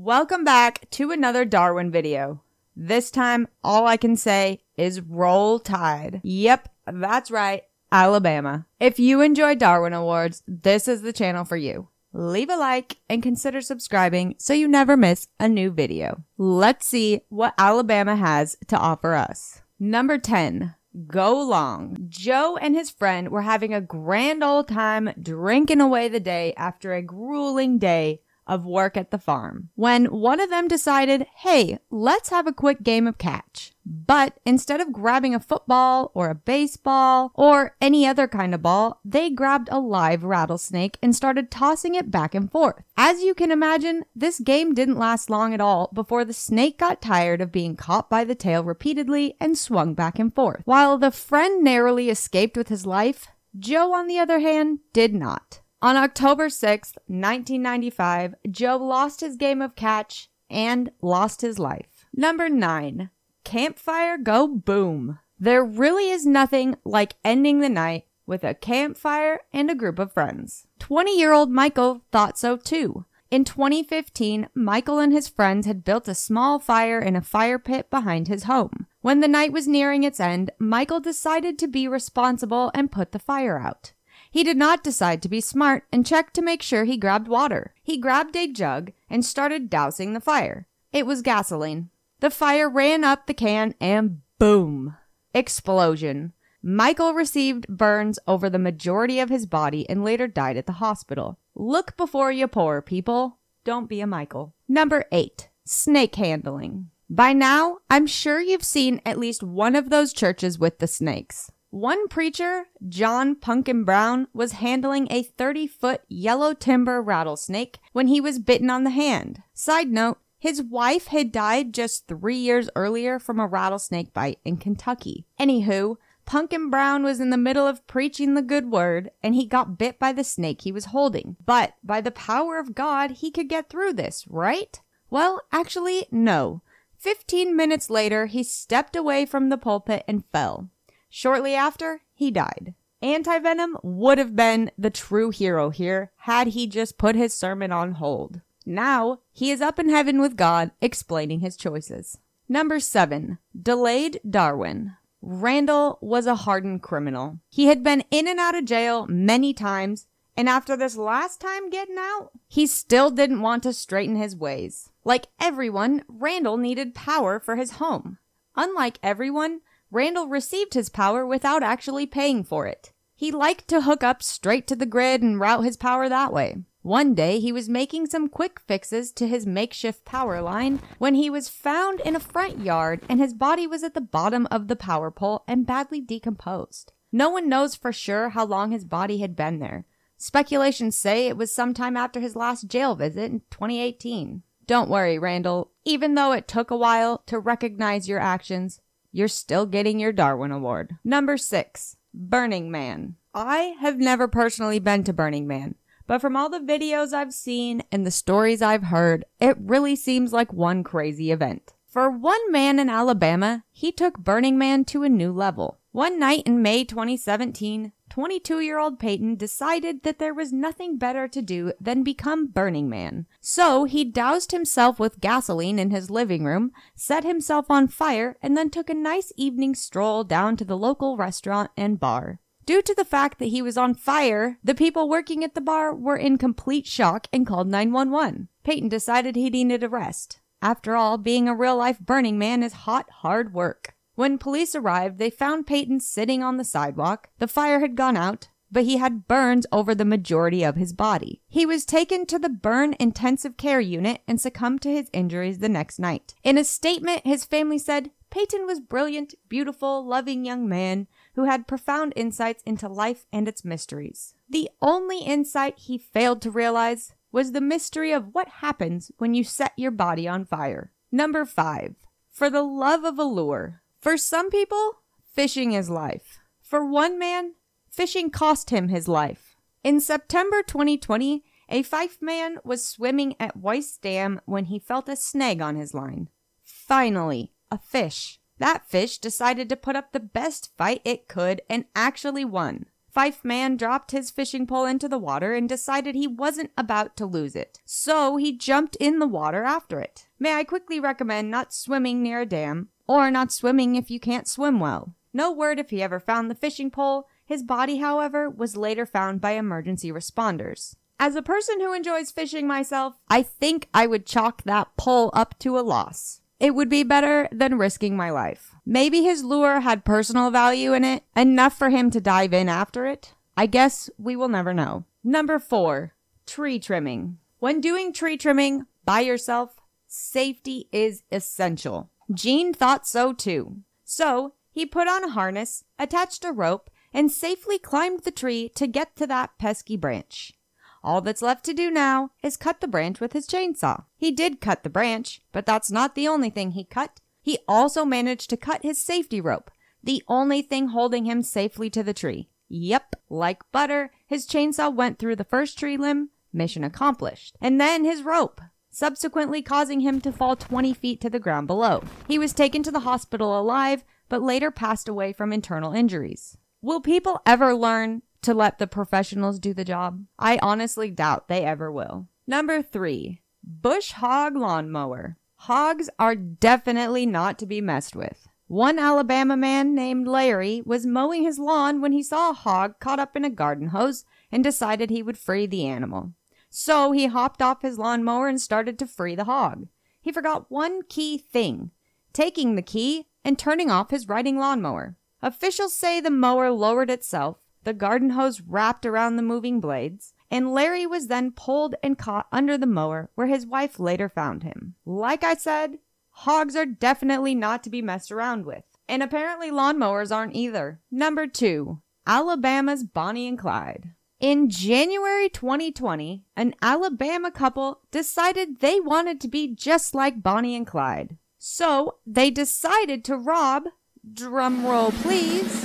Welcome back to another Darwin video. This time, all I can say is roll tide. Yep, that's right, Alabama. If you enjoy Darwin Awards, this is the channel for you. Leave a like and consider subscribing so you never miss a new video. Let's see what Alabama has to offer us. Number 10. Go long. Joe and his friend were having a grand old time drinking away the day after a grueling day of work at the farm, when one of them decided, hey, let's have a quick game of catch. But instead of grabbing a football or a baseball or any other kind of ball, they grabbed a live rattlesnake and started tossing it back and forth. As you can imagine, this game didn't last long at all before the snake got tired of being caught by the tail repeatedly and swung back and forth. While the friend narrowly escaped with his life, Joe, on the other hand, did not. On October 6th, 1995, Joe lost his game of catch and lost his life. Number 9. Campfire go boom. There really is nothing like ending the night with a campfire and a group of friends. 20-year-old Michael thought so too. In 2015, Michael and his friends had built a small fire in a fire pit behind his home. When the night was nearing its end, Michael decided to be responsible and put the fire out. He did not decide to be smart and checked to make sure he grabbed water. He grabbed a jug and started dousing the fire. It was gasoline. The fire ran up the can and boom! Explosion. Michael received burns over the majority of his body and later died at the hospital. Look before you pour, people. Don't be a Michael. Number 8. Snake handling. By now, I'm sure you've seen at least one of those churches with the snakes. One preacher, John Pumpkin Brown, was handling a 30-foot yellow timber rattlesnake when he was bitten on the hand. Side note, his wife had died just 3 years earlier from a rattlesnake bite in Kentucky. Anywho, Pumpkin Brown was in the middle of preaching the good word and he got bit by the snake he was holding. But by the power of God, he could get through this, right? Well, actually, no. 15 minutes later, he stepped away from the pulpit and fell. Shortly after, he died. Anti-venom would have been the true hero here had he just put his sermon on hold. Now, he is up in heaven with God, explaining his choices. Number 7. Delayed Darwin. Randall was a hardened criminal. He had been in and out of jail many times, and after this last time getting out, he still didn't want to straighten his ways. Like everyone, Randall needed power for his home. Unlike everyone, Randall received his power without actually paying for it. He liked to hook up straight to the grid and route his power that way. One day, he was making some quick fixes to his makeshift power line when he was found in a front yard and his body was at the bottom of the power pole and badly decomposed. No one knows for sure how long his body had been there. Speculations say it was sometime after his last jail visit in 2018. Don't worry, Randall. Even though it took a while to recognize your actions, you're still getting your Darwin Award. Number 6. Burning Man. I have never personally been to Burning Man, but from all the videos I've seen and the stories I've heard, it really seems like one crazy event. For one man in Alabama, he took Burning Man to a new level. One night in May 2017, 22-year-old Peyton decided that there was nothing better to do than become Burning Man. So he doused himself with gasoline in his living room, set himself on fire, and then took a nice evening stroll down to the local restaurant and bar. Due to the fact that he was on fire, the people working at the bar were in complete shock and called 911. Peyton decided he needed a rest. After all, being a real-life Burning Man is hot, hard work. When police arrived, they found Peyton sitting on the sidewalk. The fire had gone out, but he had burns over the majority of his body. He was taken to the burn intensive care unit and succumbed to his injuries the next night. In a statement, his family said, Peyton was brilliant, beautiful, loving young man who had profound insights into life and its mysteries. The only insight he failed to realize was the mystery of what happens when you set your body on fire. Number 5. For the love of a lure. For some people, fishing is life. For one man, fishing cost him his life. In September 2020, a Fife man was swimming at Weiss Dam when he felt a snag on his line. Finally, a fish. That fish decided to put up the best fight it could and actually won. Fife Man dropped his fishing pole into the water and decided he wasn't about to lose it. So he jumped in the water after it. May I quickly recommend not swimming near a dam, or not swimming if you can't swim well. No word if he ever found the fishing pole. His body, however, was later found by emergency responders. As a person who enjoys fishing myself, I think I would chalk that pole up to a loss. It would be better than risking my life. Maybe his lure had personal value in it, enough for him to dive in after it. I guess we will never know. Number 4, tree trimming. When doing tree trimming by yourself, safety is essential. Gene thought so too. So he put on a harness, attached a rope, and safely climbed the tree to get to that pesky branch. All that's left to do now is cut the branch with his chainsaw. He did cut the branch, but that's not the only thing he cut. He also managed to cut his safety rope, the only thing holding him safely to the tree. Yep, like butter, his chainsaw went through the first tree limb, mission accomplished, and then his rope, subsequently causing him to fall 20 feet to the ground below. He was taken to the hospital alive, but later passed away from internal injuries. Will people ever learn to let the professionals do the job? I honestly doubt they ever will. Number 3, bush hog lawnmower. Hogs are definitely not to be messed with. One Alabama man named Larry was mowing his lawn when he saw a hog caught up in a garden hose and decided he would free the animal. So he hopped off his lawnmower and started to free the hog. He forgot one key thing, taking the key and turning off his riding lawnmower. Officials say the mower lowered itself, the garden hose wrapped around the moving blades, and Larry was then pulled and caught under the mower where his wife later found him. Like I said, hogs are definitely not to be messed around with. And apparently lawnmowers aren't either. Number 2, Alabama's Bonnie and Clyde. In January 2020, an Alabama couple decided they wanted to be just like Bonnie and Clyde. So they decided to rob, drumroll please,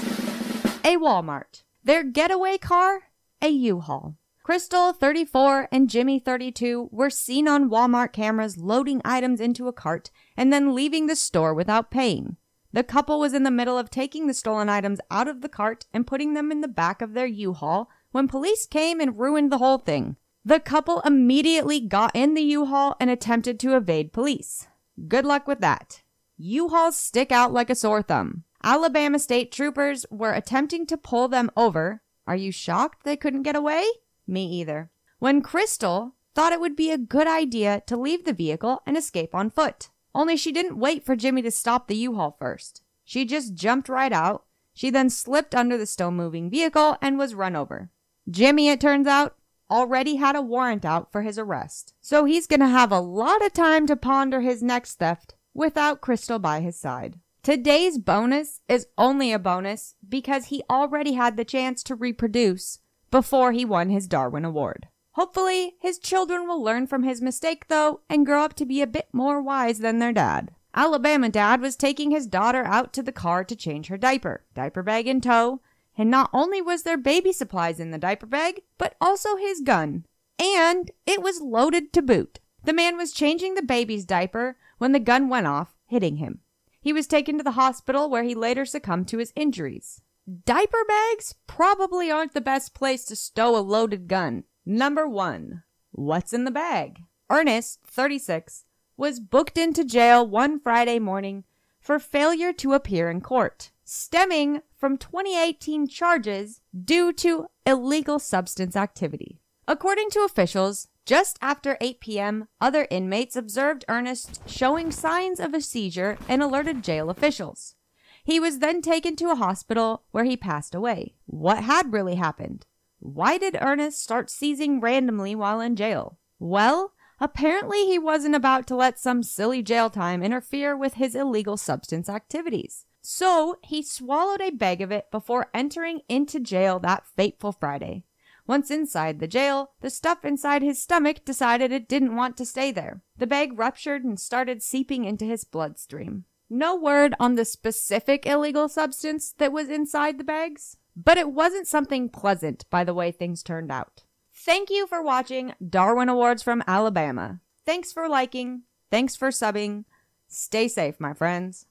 a Walmart. Their getaway car, a U-Haul. Crystal, 34, and Jimmy, 32, were seen on Walmart cameras loading items into a cart and then leaving the store without paying. The couple was in the middle of taking the stolen items out of the cart and putting them in the back of their U-Haul when police came and ruined the whole thing. The couple immediately got in the U-Haul and attempted to evade police. Good luck with that. U-Hauls stick out like a sore thumb. Alabama state troopers were attempting to pull them over. Are you shocked they couldn't get away? Me either. When Crystal thought it would be a good idea to leave the vehicle and escape on foot. Only she didn't wait for Jimmy to stop the U-Haul first. She just jumped right out. She then slipped under the still-moving vehicle and was run over. Jimmy, it turns out, already had a warrant out for his arrest. So he's gonna have a lot of time to ponder his next theft without Crystal by his side. Today's bonus is only a bonus because he already had the chance to reproduce before he won his Darwin Award. Hopefully, his children will learn from his mistake, though, and grow up to be a bit more wise than their dad. Alabama dad was taking his daughter out to the car to change her diaper bag in tow, and not only was there baby supplies in the diaper bag, but also his gun. And it was loaded to boot. The man was changing the baby's diaper when the gun went off, hitting him. He was taken to the hospital where he later succumbed to his injuries. Diaper bags probably aren't the best place to stow a loaded gun. Number 1. What's in the bag? Ernest, 36, was booked into jail one Friday morning for failure to appear in court, stemming from 2018 charges due to illegal substance activity. According to officials, just after 8 p.m., other inmates observed Ernest showing signs of a seizure and alerted jail officials. He was then taken to a hospital where he passed away. What had really happened? Why did Ernest start seizing randomly while in jail? Well, apparently he wasn't about to let some silly jail time interfere with his illegal substance activities. So he swallowed a bag of it before entering into jail that fateful Friday. Once inside the jail, the stuff inside his stomach decided it didn't want to stay there. The bag ruptured and started seeping into his bloodstream. No word on the specific illegal substance that was inside the bags, but it wasn't something pleasant by the way things turned out. Thank you for watching Darwin Awards from Alabama. Thanks for liking. Thanks for subbing. Stay safe, my friends.